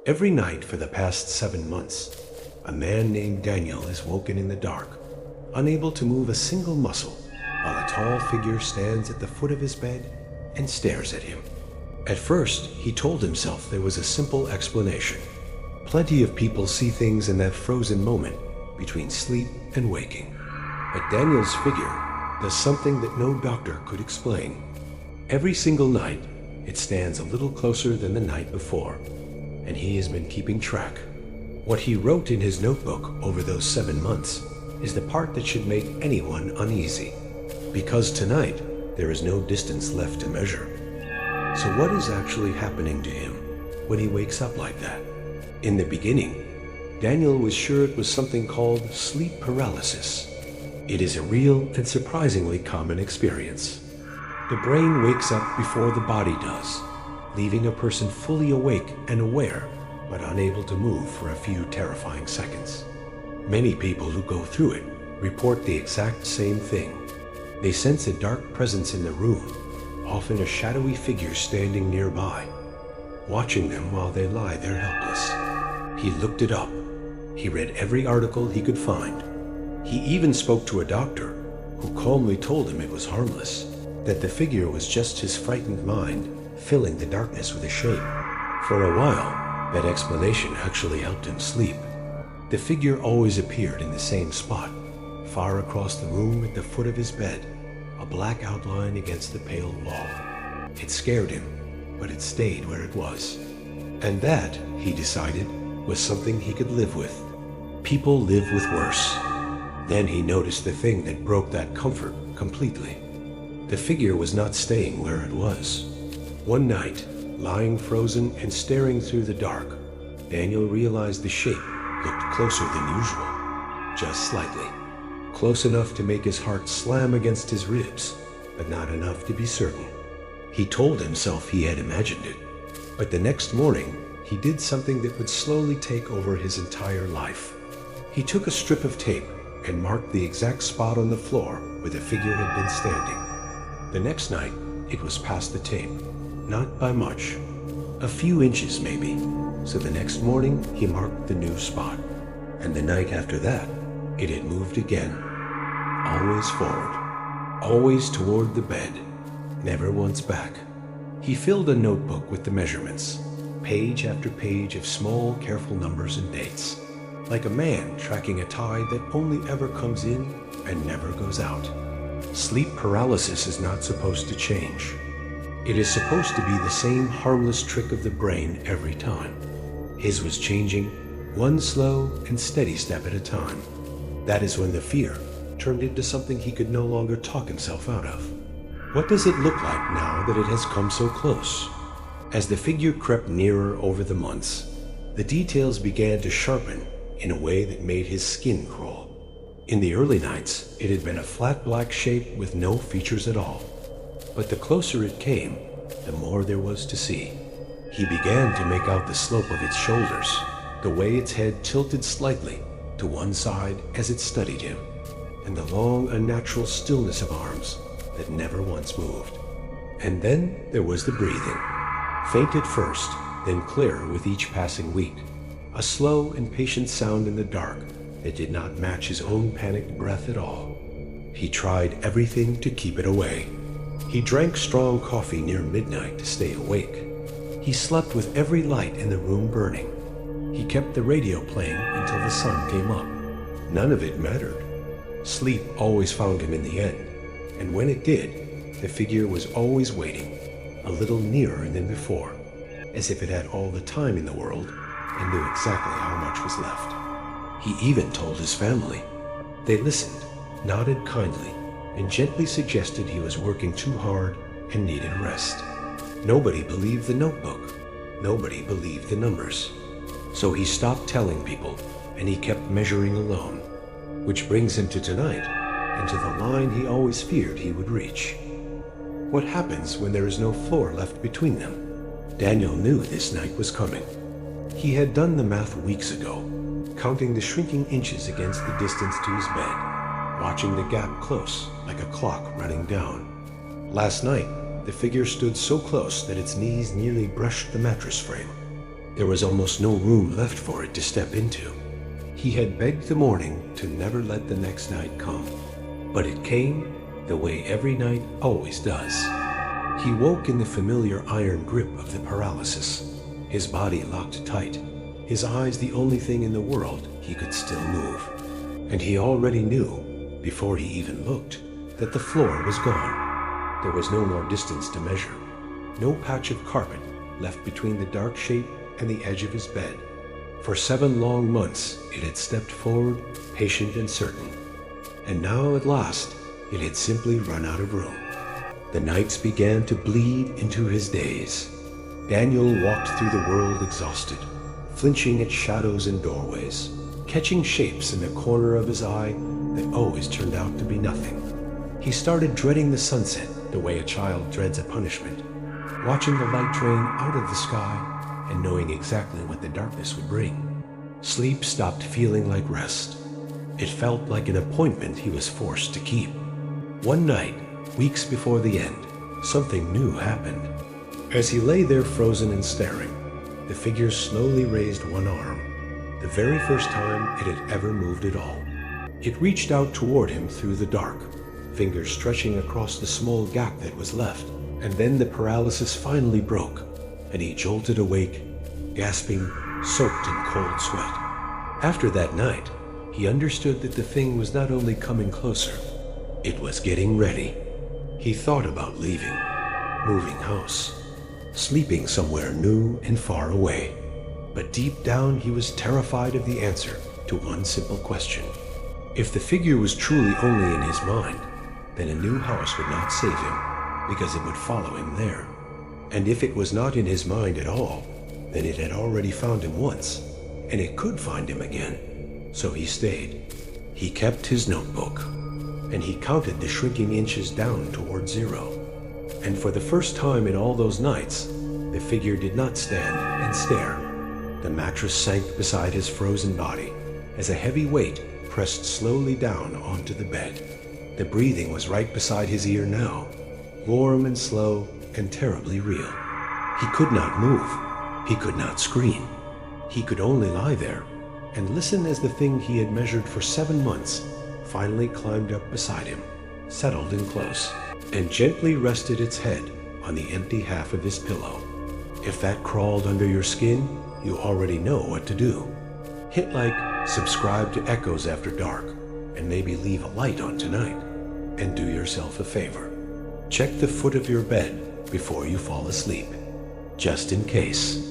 Every night for the past 7 months, a man named Daniel is woken in the dark, unable to move a single muscle, while a tall figure stands at the foot of his bed and stares at him. At first, he told himself there was a simple explanation. Plenty of people see things in that frozen moment between sleep and waking. But Daniel's figure does something that no doctor could explain. Every single night, it stands a little closer than the night before, and he has been keeping track. What he wrote in his notebook over those 7 months is the part that should make anyone uneasy. Because tonight, there is no distance left to measure. So what is actually happening to him when he wakes up like that? In the beginning, Daniel was sure it was something called sleep paralysis. It is a real and surprisingly common experience. The brain wakes up before the body does, leaving a person fully awake and aware, but unable to move for a few terrifying seconds. Many people who go through it report the exact same thing. They sense a dark presence in the room, often a shadowy figure standing nearby, watching them while they lie there helpless. He looked it up. He read every article he could find. He even spoke to a doctor who calmly told him it was harmless, that the figure was just his frightened mind filling the darkness with a shape. For a while, that explanation actually helped him sleep. The figure always appeared in the same spot, far across the room at the foot of his bed, a black outline against the pale wall. It scared him, but it stayed where it was. And that, he decided, was something he could live with. People live with worse. Then he noticed the thing that broke that comfort completely. The figure was not staying where it was. One night, lying frozen and staring through the dark, Daniel realized the shape looked closer than usual, just slightly. Close enough to make his heart slam against his ribs, but not enough to be certain. He told himself he had imagined it, but the next morning, he did something that would slowly take over his entire life. He took a strip of tape and marked the exact spot on the floor where the figure had been standing. The next night, it was past the tape, not by much, a few inches maybe. So the next morning, he marked the new spot. And the night after that, it had moved again. Always forward, always toward the bed, never once back. He filled a notebook with the measurements, page after page of small, careful numbers and dates, like a man tracking a tide that only ever comes in and never goes out. Sleep paralysis is not supposed to change. It is supposed to be the same harmless trick of the brain every time. His was changing, one slow and steady step at a time. That is when the fear turned into something he could no longer talk himself out of. What does it look like now that it has come so close? As the figure crept nearer over the months, the details began to sharpen in a way that made his skin crawl. In the early nights, it had been a flat black shape with no features at all. But the closer it came, the more there was to see. He began to make out the slope of its shoulders, the way its head tilted slightly to one side as it studied him, and the long, unnatural stillness of arms that never once moved. And then there was the breathing. Faint at first, then clearer with each passing week. A slow and patient sound in the dark that did not match his own panicked breath at all. He tried everything to keep it away. He drank strong coffee near midnight to stay awake. He slept with every light in the room burning. He kept the radio playing until the sun came up. None of it mattered. Sleep always found him in the end, and when it did, the figure was always waiting, a little nearer than before, as if it had all the time in the world and knew exactly how much was left. He even told his family. They listened, nodded kindly, and gently suggested he was working too hard and needed rest. Nobody believed the notebook. Nobody believed the numbers. So he stopped telling people, and he kept measuring alone, which brings him to tonight, and to the line he always feared he would reach. What happens when there is no floor left between them? Daniel knew this night was coming. He had done the math weeks ago, counting the shrinking inches against the distance to his bed, watching the gap close like a clock running down. Last night, the figure stood so close that its knees nearly brushed the mattress frame. There was almost no room left for it to step into. He had begged the morning to never let the next night come, but it came the way every night always does. He woke in the familiar iron grip of the paralysis, his body locked tight, his eyes the only thing in the world he could still move. And he already knew, before he even looked, that the floor was gone. There was no more distance to measure, no patch of carpet left between the dark shape and the edge of his bed. For 7 long months it had stepped forward, patient and certain. And now at last it had simply run out of room. The nights began to bleed into his days. Daniel walked through the world exhausted, flinching at shadows and doorways, catching shapes in the corner of his eye that always turned out to be nothing. He started dreading the sunset the way a child dreads a punishment, watching the light drain out of the sky and knowing exactly what the darkness would bring. Sleep stopped feeling like rest. It felt like an appointment he was forced to keep. One night, weeks before the end, something new happened. As he lay there frozen and staring, the figure slowly raised one arm, the very first time it had ever moved at all. It reached out toward him through the dark, fingers stretching across the small gap that was left, and then the paralysis finally broke, and he jolted awake, gasping, soaked in cold sweat. After that night, he understood that the thing was not only coming closer, it was getting ready. He thought about leaving, moving house, sleeping somewhere new and far away. But deep down, he was terrified of the answer to one simple question. If the figure was truly only in his mind, then a new house would not save him, because it would follow him there. And if it was not in his mind at all, then it had already found him once, and it could find him again. So he stayed. He kept his notebook, and he counted the shrinking inches down toward 0. And for the first time in all those nights, the figure did not stand and stare. The mattress sank beside his frozen body as a heavy weight pressed slowly down onto the bed. The breathing was right beside his ear now, warm and slow and terribly real. He could not move. He could not scream. He could only lie there and listen as the thing he had measured for 7 months finally climbed up beside him, settled in close, and gently rested its head on the empty half of his pillow. If that crawled under your skin, you already know what to do. Hit like, subscribe to Echoes After Dark, and maybe leave a light on tonight. And do yourself a favor. Check the foot of your bed before you fall asleep, just in case.